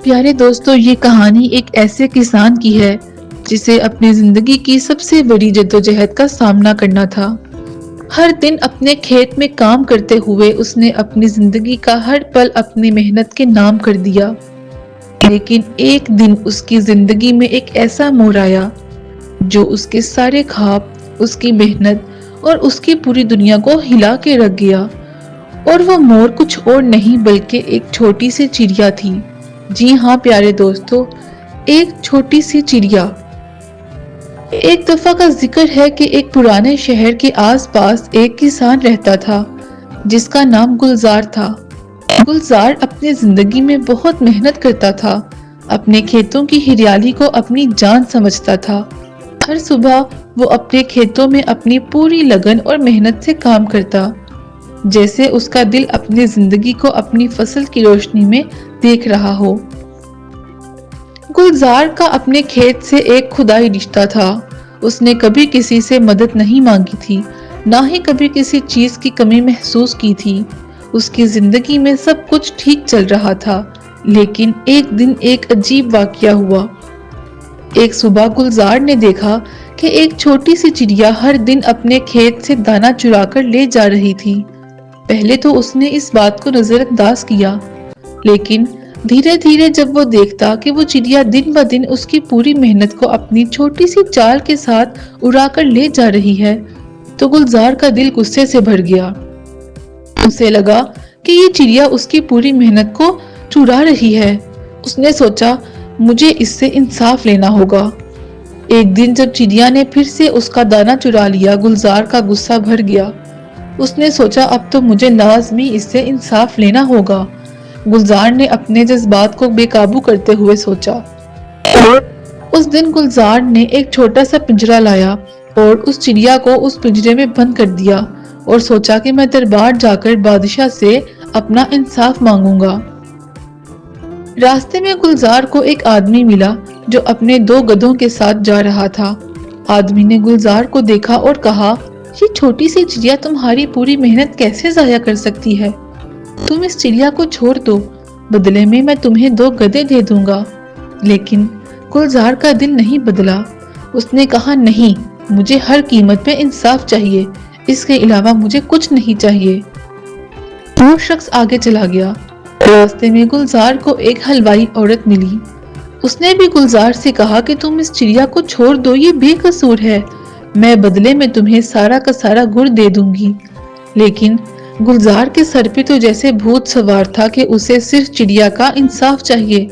پیارے دوستو، یہ کہانی ایک ایسے کسان کی ہے جسے اپنی زندگی کی سب سے بڑی جدوجہد کا سامنا کرنا تھا۔ ہر دن اپنے کھیت میں کام کرتے ہوئے اس نے اپنی زندگی کا ہر پل اپنی محنت کے نام کر دیا۔ لیکن ایک دن اس کی زندگی میں ایک ایسا موڑ آیا جو اس کے سارے خواب، اس کی محنت اور اس کی پوری دنیا کو ہلا کے رکھ گیا۔ اور وہ موڑ کچھ اور نہیں بلکہ ایک چھوٹی سی چڑیا تھی۔ جی ہاں پیارے دوستو، ایک چھوٹی سی چڑیا۔ ایک دفعہ کا ذکر ہے کہ ایک پرانے شہر کے آس پاس ایک کسان رہتا تھا جس کا نام گلزار تھا۔ گلزار اپنی زندگی میں بہت محنت کرتا تھا، اپنے کھیتوں کی ہریالی کو اپنی جان سمجھتا تھا۔ ہر صبح وہ اپنے کھیتوں میں اپنی پوری لگن اور محنت سے کام کرتا، جیسے اس کا دل اپنی زندگی کو اپنی فصل کی روشنی میں دیکھ رہا ہو۔ گلزار کا اپنے کھیت سے ایک خدائی رشتہ تھا۔ اس نے کبھی کسی سے مدد نہیں مانگی تھی، نہ ہی کبھی کسی چیز کی کمی محسوس کی تھی۔ اس کی زندگی میں سب کچھ ٹھیک چل رہا تھا، لیکن ایک دن ایک عجیب واقعہ ہوا۔ ایک صبح گلزار نے دیکھا کہ ایک چھوٹی سی چڑیا ہر دن اپنے کھیت سے دانا چرا کر لے جا رہی تھی۔ پہلے تو اس نے اس بات کو نظر انداز کیا، لیکن دھیرے دھیرے جب وہ دیکھتا کہ وہ چڑیا دن بہ دن اس کی پوری محنت کو اپنی چھوٹی سی چال کے ساتھ اڑا کر لے جا رہی ہے تو گلزار کا دل غصے سے بھر گیا۔ اسے لگا کہ یہ چڑیا اس کی پوری محنت کو چرا رہی ہے۔ اس نے سوچا مجھے اس سے انصاف لینا ہوگا۔ ایک دن جب چڑیا نے پھر سے اس کا دانا چرا لیا، گلزار کا غصہ بھر گیا۔ اس نے سوچا اب تو مجھے لازمی اس سے انصاف لینا ہوگا۔ گلزار نے اپنے جذبات کو بے قابو کرتے ہوئے سوچا۔ اس دن گلزار نے ایک چھوٹا سا پنجرا لایا اور اس چڑیا کو اس پنجرے میں بند کر دیا اور سوچا کہ میں دربار جا کر بادشاہ سے اپنا انصاف مانگوں گا۔ راستے میں گلزار کو ایک آدمی ملا جو اپنے 2 گدھوں کے ساتھ جا رہا تھا۔ آدمی نے گلزار کو دیکھا اور کہا، یہ چھوٹی سی چڑیا تمہاری پوری محنت کیسے ضائع کر سکتی ہے؟ تم اس چڑیا کو چھوڑ دو، بدلے میں تمہیں 2 گدھے دے دوں گا۔ لیکن گلزار کا دل نہیں بدلا۔ اس نے کہا نہیں، مجھے ہر قیمت پہ انصاف چاہیے، اس کے علاوہ مجھے کچھ نہیں چاہیے۔ وہ شخص آگے چلا گیا۔ راستے میں گلزار کو ایک حلوائی عورت ملی۔ اس نے بھی گلزار سے کہا کہ تم اس چڑیا کو چھوڑ دو، یہ بے قصور ہے، میں بدلے میں تمہیں سارا کا سارا گڑ دے دوں گی۔ لیکن گلزار کے سر پہ تو جیسے بھوت سوار تھا کہ اسے صرف چڑیا کا انصاف چاہیے۔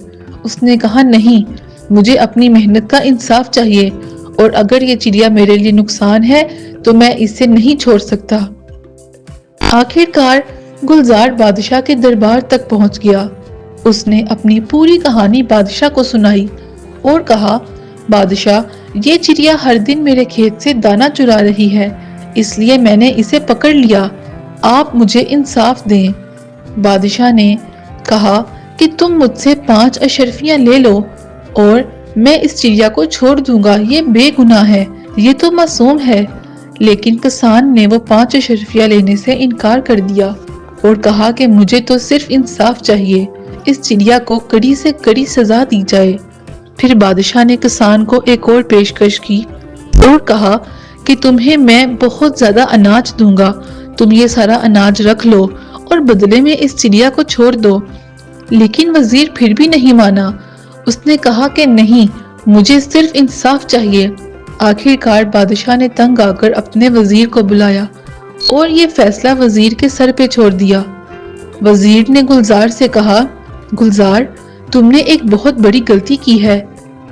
اس نے کہا نہیں، مجھے اپنی محنت کا انصاف چاہیے، اور اگر یہ چڑیا میرے لیے نقصان ہے تو میں اسے نہیں چھوڑ سکتا۔ آخر کار گلزار بادشاہ کے دربار تک پہنچ گیا۔ اس نے اپنی پوری کہانی بادشاہ کو سنائی اور کہا، بادشاہ، یہ چڑیا ہر دن میرے کھیت سے دانا چرا رہی ہے، اس لیے میں نے اسے پکڑ لیا، آپ مجھے انصاف دیں۔ بادشاہ نے کہا کہ تم مجھ سے 5 اشرفیاں لے لو اور میں اس چڑیا کو چھوڑ دوں گا، یہ بے گناہ ہے، یہ تو معصوم ہے۔ لیکن کسان نے وہ 5 اشرفیاں لینے سے انکار کر دیا اور کہا کہ مجھے تو صرف انصاف چاہیے، اس چڑیا کو کڑی سے کڑی سزا دی جائے۔ پھر بادشاہ نے کسان کو ایک اور پیشکش کی اور کہا کہ تمہیں میں بہت زیادہ اناج دوں گا، تم یہ سارا اناج رکھ لو اور بدلے میں اس چڑیا کو چھوڑ دو۔ لیکن وزیر پھر بھی نہیں مانا۔ اس نے کہا کہ نہیں، مجھے صرف انصاف چاہیے۔ آخر کار بادشاہ نے تنگ آ کر اپنے وزیر کو بلایا اور یہ فیصلہ وزیر کے سر پہ چھوڑ دیا۔ وزیر نے گلزار سے کہا، گلزار، تم نے ایک بہت بڑی غلطی کی ہے،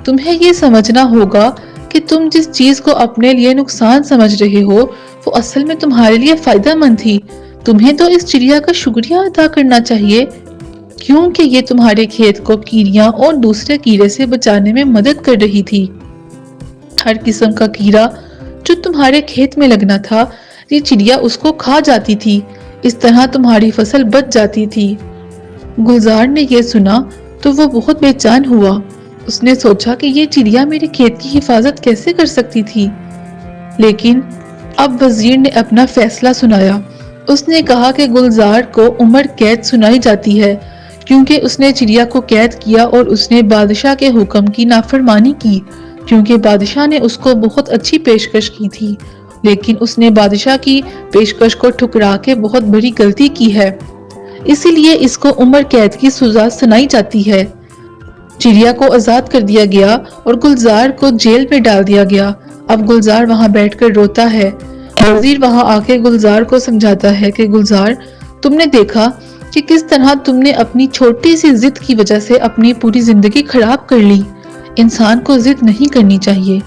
تمہیں یہ سمجھنا ہوگا کہ تم جس چیز کو اپنے لیے نقصان سمجھ رہے ہو وہ اصل میں تمہارے لیے فائدہ مند تھی۔ تمہیں تو اس چڑیا کا شکریہ ادا کرنا چاہیے کیونکہ یہ تمہارے کھیت کو کیڑیاں اور دوسرے کیڑے سے بچانے میں مدد کر رہی تھی۔ ہر قسم کا کیڑا جو تمہارے کھیت میں لگنا تھا، یہ چڑیا اس کو کھا جاتی تھی، اس طرح تمہاری فصل بچ جاتی تھی۔ گلزار نے یہ سنا تو وہ بہت بے چین ہوا۔ اس نے سوچا کہ یہ چڑیا میرے کھیت کی حفاظت کیسے کر سکتی تھی؟ لیکن اب وزیر نے اپنا فیصلہ سنایا۔ اس نے کہا کہ گلزار کو عمر قید سنائی جاتی ہے کیونکہ اس نے چڑیا کو قید کیا اور اس نے بادشاہ کے حکم کی نافرمانی کی، کیونکہ بادشاہ نے اس کو بہت اچھی پیشکش کی تھی، لیکن اس نے بادشاہ کی پیشکش کو ٹھکرا کے بہت بڑی غلطی کی ہے، اسی لیے اس کو عمر قید کی سزا سنائی جاتی ہے۔ چڑیا کو آزاد کر دیا گیا اور گلزار کو جیل میں ڈال دیا گیا۔ اب گلزار وہاں بیٹھ کر روتا ہے۔ وزیر وہاں آ کے گلزار کو سمجھاتا ہے کہ گلزار، تم نے دیکھا کہ کس طرح تم نے اپنی چھوٹی سی ضد کی وجہ سے اپنی پوری زندگی خراب کر لی۔ انسان کو ضد نہیں کرنی چاہیے۔